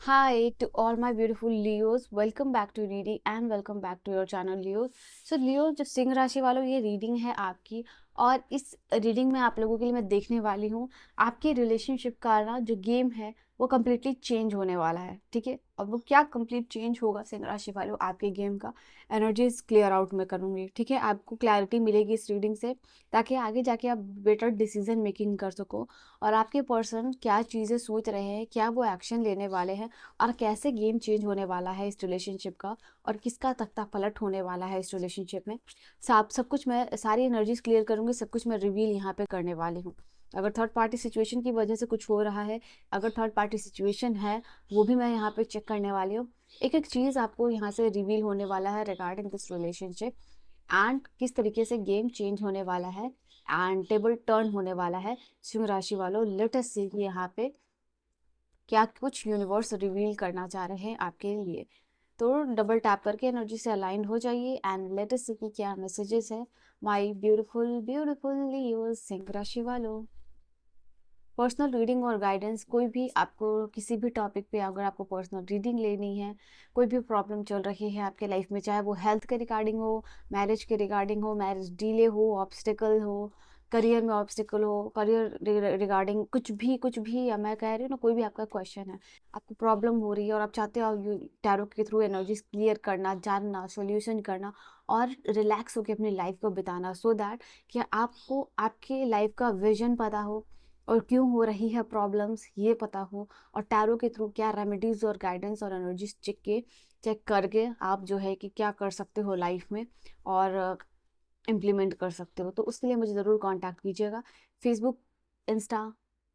Hi to all my beautiful Leos. Welcome back to reading and welcome back to your channel Leos. So Leo जो सिंह राशि वालों ये reading है आपकी और इस रीडिंग में आप लोगों के लिए मैं देखने वाली हूँ आपके रिलेशनशिप का ना जो गेम है वो कम्प्लीटली चेंज होने वाला है। ठीक है, और वो क्या कंप्लीट चेंज होगा सिंह राशि वालों आपके गेम का एनर्जीज क्लियर आउट मैं करूँगी। ठीक है, आपको क्लैरिटी मिलेगी इस रीडिंग से ताकि आगे जाके आप बेटर डिसीजन मेकिंग कर सको और आपके पर्सन क्या चीज़ें सोच रहे हैं, क्या वो एक्शन लेने वाले हैं और कैसे गेम चेंज होने वाला है इस रिलेशनशिप का और किसका तख्ता पलट होने वाला है इस रिलेशनशिप में। सब कुछ मैं सारी एनर्जीज क्लियर करूंगी, सब कुछ मैं रिवील यहाँ पे करने वाली हूँ। अगर थर्ड पार्टी सिचुएशन की वजह से कुछ हो रहा है, अगर थर्ड पार्टी सिचुएशन है वो भी मैं यहाँ पे चेक करने वाली हूँ। एक एक चीज़ आपको यहाँ से रिवील होने वाला है रिगार्डिंग दिस रिलेशनशिप एंड किस तरीके से गेम चेंज होने वाला है एंड टेबल टर्न होने वाला है। सिंह राशि वालों लेट अस सी यहाँ पे क्या कुछ यूनिवर्स रिवील करना चाह रहे हैं आपके लिए। तो डबल टैप करके एनर्जी से अलाइन हो जाइए एंड लेट अस सी कि क्या मैसेजेस है my beautiful beautiful Leos Singh राशि वालों। पर्सनल रीडिंग और गाइडेंस, कोई भी आपको किसी भी टॉपिक पे अगर आपको पर्सनल रीडिंग लेनी है, कोई भी प्रॉब्लम चल रही है आपके लाइफ में, चाहे वो हेल्थ के रिगार्डिंग हो, मैरिज के रिगार्डिंग हो, मैरिज डिले हो, ऑब्स्टिकल हो, करियर में ऑब्स्टिकल हो, करियर रिगार्डिंग कुछ भी या मैं कह रही हूँ ना, कोई भी आपका क्वेश्चन है, आपको प्रॉब्लम हो रही है और आप चाहते हो टैरो के थ्रू एनर्जीज क्लियर करना, जानना, सोल्यूशन करना और रिलैक्स होकर अपनी लाइफ को बिताना सो दैट कि आपको आपके लाइफ का विजन पता हो और क्यों हो रही है प्रॉब्लम्स ये पता हो और टैरो के थ्रू क्या रेमेडीज और गाइडेंस और एनर्जीज चेक करके आप जो है कि क्या कर सकते हो लाइफ में और इम्प्लीमेंट कर सकते हो। तो उसके लिए मुझे ज़रूर कांटेक्ट कीजिएगा। फेसबुक, इंस्टा,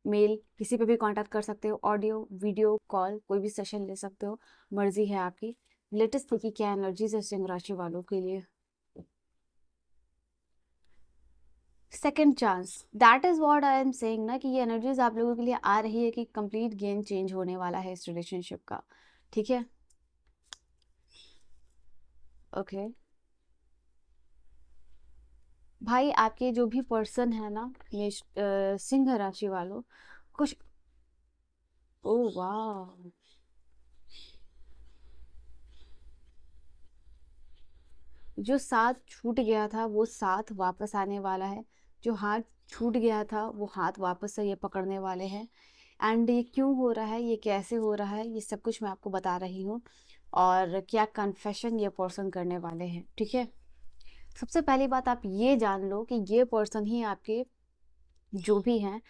मेल किसी पे भी कांटेक्ट कर सकते हो, ऑडियो वीडियो कॉल कोई भी सेशन ले सकते हो, मर्जी है आपकी। लेटेस्ट देखिए क्या एनर्जीज है सिंह राशि वालों के लिए। Second chance, that is what I am saying ना कि ये एनर्जीज आप लोगों के लिए आ रही है कि कंप्लीट गेम चेंज होने वाला है इस रिलेशनशिप का। ठीक है, ओके भाई, आपके जो भी पर्सन है ना ये सिंह राशि वालों कुछ, ओ वाह, जो साथ छूट गया था वो साथ वापस आने वाला है, जो हाथ छूट गया था वो हाथ वापस से ये पकड़ने वाले हैं। एंड ये क्यों हो रहा है, ये कैसे हो रहा है, ये सब कुछ मैं आपको बता रही हूँ और क्या कन्फेशन ये पर्सन करने वाले हैं। ठीक है, सबसे पहली बात आप ये जान लो कि ये पर्सन ही आपके जो भी हैं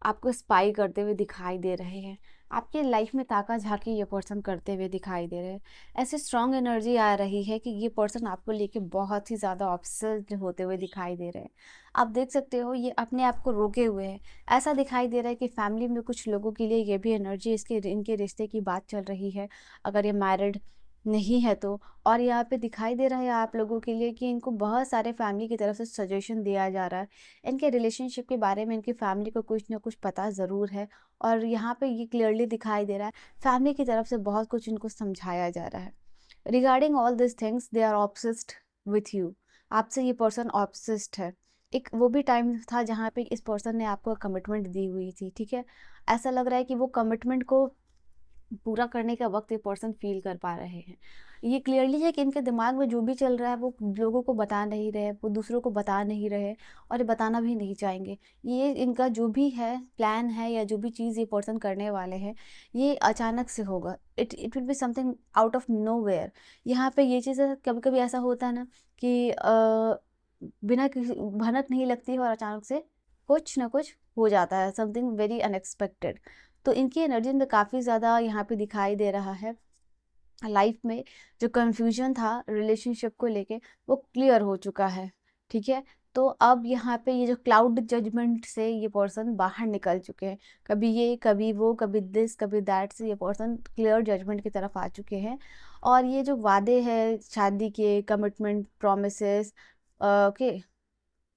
आपको स्पाई करते हुए दिखाई दे रहे हैं, आपके लाइफ में ताका झाकी ये पर्सन करते हुए दिखाई दे रहे हैं। ऐसे स्ट्रॉन्ग एनर्जी आ रही है कि ये पर्सन आपको लेके बहुत ही ज़्यादा ऑब्सेस्ड होते हुए दिखाई दे रहे हैं। आप देख सकते हो ये अपने आप को रोके हुए हैं। ऐसा दिखाई दे रहा है कि फैमिली में कुछ लोगों के लिए ये भी एनर्जी इसके इनके रिश्ते की बात चल रही है, अगर ये मैरिड नहीं है तो। और यहाँ पे दिखाई दे रहा है आप लोगों के लिए कि इनको बहुत सारे फैमिली की तरफ से सजेशन दिया जा रहा है। इनके रिलेशनशिप के बारे में इनकी फैमिली को कुछ ना कुछ पता ज़रूर है और यहाँ पे ये क्लियरली दिखाई दे रहा है फैमिली की तरफ से बहुत कुछ इनको समझाया जा रहा है। Regarding all this things they are obsessed with you, आपसे ये पर्सन ऑब्सेस्ड है। एक वो भी टाइम था जहाँ पे इस पर्सन ने आपको कमिटमेंट दी हुई थी। ठीक है, ऐसा लग रहा है कि वो कमिटमेंट को पूरा करने का वक्त ये पर्सन फील कर पा रहे हैं। ये क्लियरली है कि इनके दिमाग में जो भी चल रहा है वो लोगों को बता नहीं रहे, वो दूसरों को बता नहीं रहे और ये बताना भी नहीं चाहेंगे। ये इनका जो भी है प्लान है या जो भी चीज़ ये पर्सन करने वाले हैं ये अचानक से होगा। It will be something out of nowhere. यहाँ पे ये चीज़ें कभी कभी ऐसा होता है ना कि बिना किसी भनक नहीं लगती है और अचानक से कुछ ना कुछ हो जाता है, समथिंग वेरी अनएक्सपेक्टेड। तो इनकी एनर्जी में काफ़ी ज़्यादा यहाँ पे दिखाई दे रहा है। लाइफ में जो कन्फ्यूजन था रिलेशनशिप को लेके वो क्लियर हो चुका है। ठीक है, तो अब यहाँ पे ये जो क्लाउड जजमेंट से ये पर्सन बाहर निकल चुके हैं, कभी ये कभी वो कभी दिस कभी दैट से ये पर्सन क्लियर जजमेंट की तरफ आ चुके हैं। और ये जो वादे हैं शादी के, कमिटमेंट, प्रोमिसेस, ओके,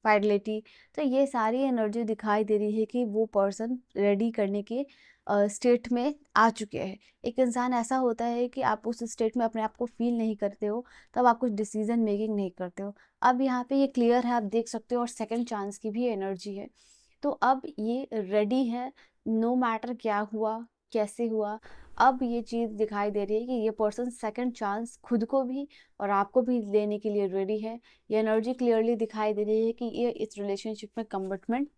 फाइडेलिटी, तो ये सारी एनर्जी दिखाई दे रही है कि वो पर्सन रेडी करने के स्टेट में आ चुके हैं। एक इंसान ऐसा होता है कि आप उस स्टेट में अपने आप को फील नहीं करते हो, तब आप कुछ डिसीजन मेकिंग नहीं करते हो। अब यहाँ पे ये क्लियर है, आप देख सकते हो, और सेकंड चांस की भी एनर्जी है। तो अब ये रेडी है, नो मैटर क्या हुआ कैसे हुआ, अब ये चीज़ दिखाई दे रही है कि ये पर्सन सेकंड चांस खुद को भी और आपको भी लेने के लिए रेडी है। ये एनर्जी क्लियरली दिखाई दे रही है कि ये इस रिलेशनशिप में कमिटमेंट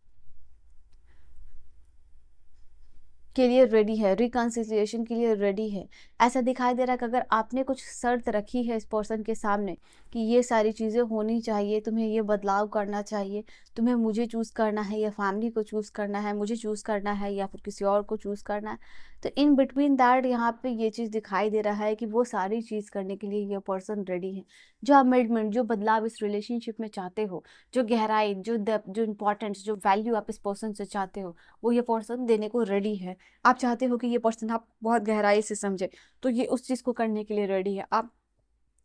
के लिए रेडी है, रिकन्सिलिएशन के लिए रेडी है। ऐसा दिखाई दे रहा है कि अगर आपने कुछ शर्त रखी है इस पर्सन के सामने कि ये सारी चीज़ें होनी चाहिए, तुम्हें ये बदलाव करना चाहिए, तुम्हें मुझे चूज़ करना है या फैमिली को चूज़ करना है, मुझे चूज़ करना है या फिर किसी और को चूज़ करना है, तो इन बिटवीन दैट यहाँ पे ये चीज़ दिखाई दे रहा है कि वो सारी चीज़ करने के लिए ये पर्सन रेडी है। जो अमेंडमेंट, जो बदलाव इस रिलेशनशिप में चाहते हो, जो गहराई, जो डेप्थ, जो इंपॉर्टेंस, जो वैल्यू आप इस पर्सन से चाहते हो, वो ये पर्सन देने को रेडी है। आप चाहते हो कि ये पर्सन आप बहुत गहराई से समझे, तो ये उस चीज़ को करने के लिए रेडी है। आप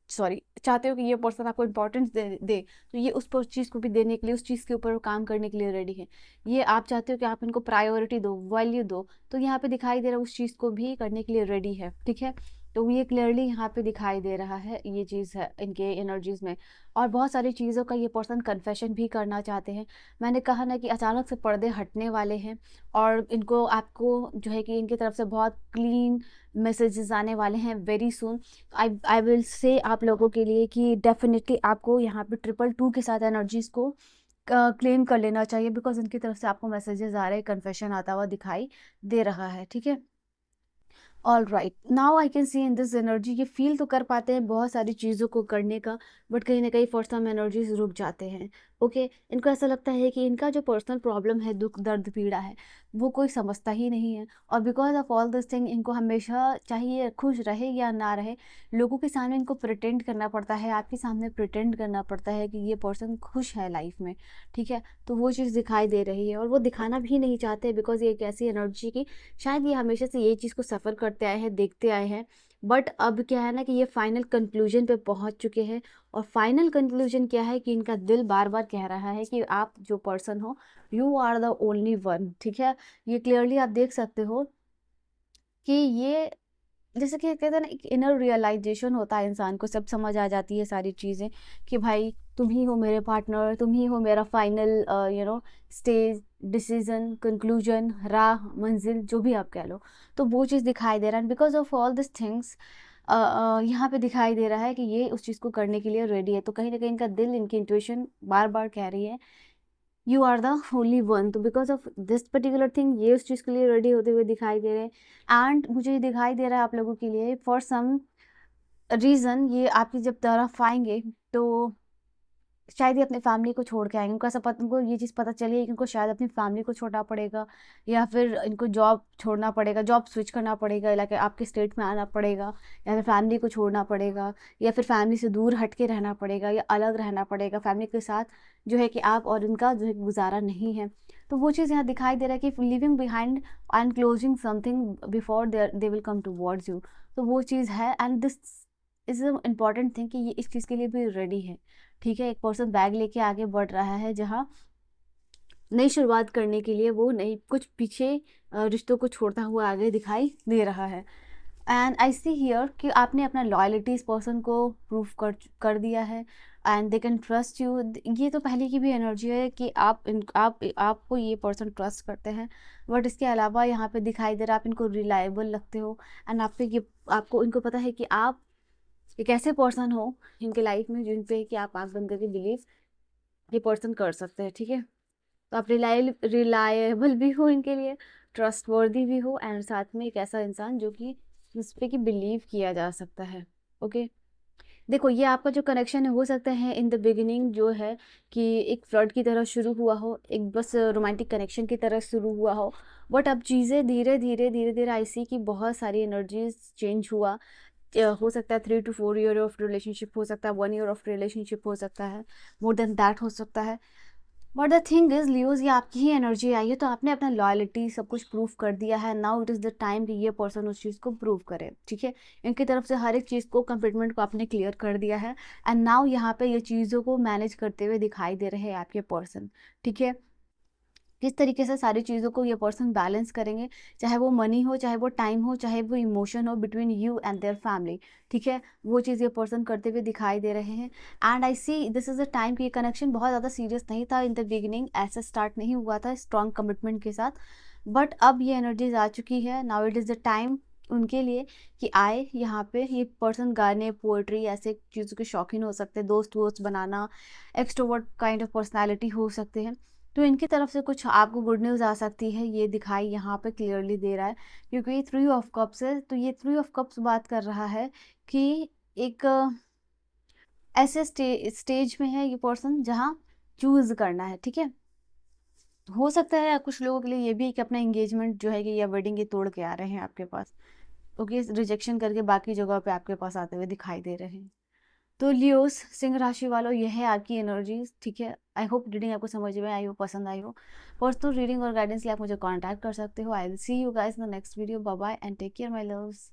चाहते हो कि ये पर्सन आपको इम्पोर्टेंस दे, तो ये उस चीज़ को भी देने के लिए, उस चीज़ के ऊपर काम करने के लिए रेडी है। ये आप चाहते हो कि आप इनको प्रायोरिटी दो, वैल्यू दो, तो यहाँ पे दिखाई दे रहा है उस चीज़ को भी करने के लिए रेडी है। ठीक है, तो ये क्लियरली यहाँ पे दिखाई दे रहा है, ये चीज़ है इनके एनर्जीज में। और बहुत सारी चीज़ों का ये पर्सन कन्फेशन भी करना चाहते हैं। मैंने कहा ना कि अचानक से पर्दे हटने वाले हैं और इनको आपको जो है कि इनकी तरफ से बहुत क्लीन मैसेजेस आने वाले हैं very soon. I will say आप लोगों के लिए कि डेफिनेटली आपको यहाँ पे 222 के साथ एनर्जीज को क्लेम कर लेना चाहिए, बिकॉज इनकी तरफ से आपको मैसेजेस आ रहे हैं, कन्फेशन आता हुआ दिखाई दे रहा है। ठीक है, all right, now I can see in this energy, ये फील तो कर पाते हैं बहुत सारी चीज़ों को करने का, बट कहीं ना कहीं फॉर सम एनर्जीज रुक जाते हैं। ओके, इनको ऐसा लगता है कि इनका जो पर्सनल प्रॉब्लम है, दुख दर्द पीड़ा है, वो कोई समझता ही नहीं है। और because of all this thing इनको हमेशा चाहिए खुश रहे या ना रहे, लोगों के सामने इनको प्रिटेंड करना पड़ता है, आपके सामने प्रिटेंड करना पड़ता है कि ये पर्सन खुश है लाइफ में। ठीक है, तो वो चीज़ दिखाई दे रही है और वो दिखाना भी नहीं चाहते, बिकॉज ये एक ऐसी एनर्जी की शायद ये हमेशा से ये चीज़ को सफ़र करते आए हैं, देखते आए हैं, बट अब क्या है ना कि ये फाइनल कंक्लूजन पे पहुंच चुके हैं। और फाइनल कंक्लूजन क्या है कि इनका दिल बार बार कह रहा है कि आप जो पर्सन हो, you are the only one. ठीक है, ये क्लियरली आप देख सकते हो कि ये जैसे कि कहते हैं ना, एक इनर रियलाइजेशन होता है इंसान को, सब समझ आ जाती है सारी चीज़ें कि भाई तुम ही हो मेरे पार्टनर, तुम ही हो मेरा फाइनल स्टेज, डिसीजन, कंक्लूजन, राह, मंजिल, जो भी आप कह लो। तो वो चीज़ दिखाई दे रहा है। Because of all this things यहाँ पे दिखाई दे रहा है कि ये उस चीज़ को करने के लिए रेडी है। तो कहीं ना कहीं इनका दिल, इनकी इंट्यूशन बार बार कह रही है you are the only one. तो because of this particular thing ये उस चीज़ के लिए रेडी होते हुए दिखाई दे रहे हैं। एंड मुझे ये दिखाई दे रहा है आप लोगों के लिए फॉर सम रीज़न ये आपकी जब तरफ आएंगे तो शायद ये अपने फैमिली को छोड़ के आएंगे। उनको ऐसा उनको ये चीज़ पता चली है कि इनको शायद अपनी फैमिली को छोड़ना पड़ेगा, या फिर इनको जॉब छोड़ना पड़ेगा, जॉब स्विच करना पड़ेगा, लाइक आपके स्टेट में आना पड़ेगा, या फिर फैमिली को छोड़ना पड़ेगा, या फिर फैमिली से दूर हट के रहना पड़ेगा, या अलग रहना पड़ेगा फैमिली के साथ, जो है कि आप और इनका जो है गुजारा नहीं है। तो वो चीज़ यहाँ दिखाई दे रहा है कि living behind and closing something before they will come towards you. तो वो चीज़ है, and this is important thing कि ये इस चीज़ के लिए भी रेडी है। ठीक है, एक पर्सन बैग लेके आगे बढ़ रहा है, जहाँ नई शुरुआत करने के लिए वो नई कुछ पीछे रिश्तों को छोड़ता हुआ आगे दिखाई दे रहा है। एंड आई सी हियर कि आपने अपना लॉयल्टी इस पर्सन को प्रूव कर दिया है, and they can trust you. ये तो पहले की भी एनर्जी है कि आपको ये पर्सन ट्रस्ट करते हैं, बट इसके अलावा यहाँ पे दिखाई दे रहा है आप इनको रिलायबल लगते हो। एंड आपको इनको पता है कि आप एक ऐसे पर्सन हो इनके लाइफ में जिन पे कि आप आँख बंद करके बिलीव ये पर्सन कर सकते हैं। ठीक है, तो आप रिलायबल भी हो इनके लिए, ट्रस्टवर्दी भी हो, एंड साथ में एक ऐसा इंसान जो कि जिस पे कि बिलीव किया जा सकता है। ओके, देखो ये आपका जो कनेक्शन है, हो सकता है इन द बिगिनिंग जो है कि एक फ्लर्ट की तरह शुरू हुआ हो, एक बस रोमांटिक कनेक्शन की तरह शुरू हुआ हो, बट अब चीज़ें धीरे धीरे आई सी कि बहुत सारी एनर्जीज चेंज हुआ। हो सकता है 3 to 4 ईयर ऑफ रिलेशनशिप हो सकता है, 1 ईयर ऑफ रिलेशनशिप हो सकता है, मोर देन दैट हो सकता है। But the thing is Leos, ये आपकी ही एनर्जी आई है, तो आपने अपना लॉयल्टी सब कुछ प्रूव कर दिया है। Now it is the time कि ये पर्सन उस चीज़ को प्रूव करे। ठीक है, इनकी तरफ से हर एक चीज़ को, कमिटमेंट को आपने क्लियर कर दिया है, एंड नाउ यहाँ पे ये चीज़ों को मैनेज करते हुए दिखाई दे रहे हैं आपके पर्सन। ठीक है, किस तरीके से सारी चीज़ों को ये पर्सन बैलेंस करेंगे, चाहे वो मनी हो, चाहे वो टाइम हो, चाहे वो इमोशन हो between you and their family. ठीक है, वो चीज़ ये पर्सन करते हुए दिखाई दे रहे हैं। And I see this is a time कि ये कनेक्शन बहुत ज़्यादा सीरियस नहीं था इन द बिगिनिंग, ऐसा स्टार्ट नहीं हुआ था स्ट्रॉन्ग कमिटमेंट के साथ, बट अब ये एनर्जीज आ चुकी है। Now it is the time उनके लिए कि आए यहाँ पे। ये पर्सन गाने, पोएट्री ऐसे चीज़ों के शौकीन हो सकते हैं, दोस्त वोस्त बनाना, एक्सट्रोवर्ट काइंड ऑफ पर्सनालिटी हो सकते हैं। तो इनकी तरफ से कुछ आपको गुड न्यूज़ आ सकती है, ये दिखाई यहाँ पे क्लियरली दे रहा है, क्योंकि ये 3 ऑफ कप्स है। तो ये 3 ऑफ कप्स बात कर रहा है कि एक ऐसे स्टेज में है ये पर्सन जहाँ चूज़ करना है, ठीक है। हो सकता है कुछ लोगों के लिए ये भी कि अपना एंगेजमेंट जो है कि या वेडिंग ये तोड़ के आ रहे हैं आपके पास, ओके, रिजेक्शन करके बाकी जगह पे आपके पास आते हुए दिखाई दे रहे हैं। तो लियोस, सिंह राशि वालों, यह है आपकी एनर्जीज, ठीक है। आई होप रीडिंग आपको समझ में आई हो, पसंद आई हो। पर्सनल रीडिंग और गाइडेंस के लिए आप मुझे कांटेक्ट कर सकते हो। I will see you guys in the next video. Bye bye and take care my loves.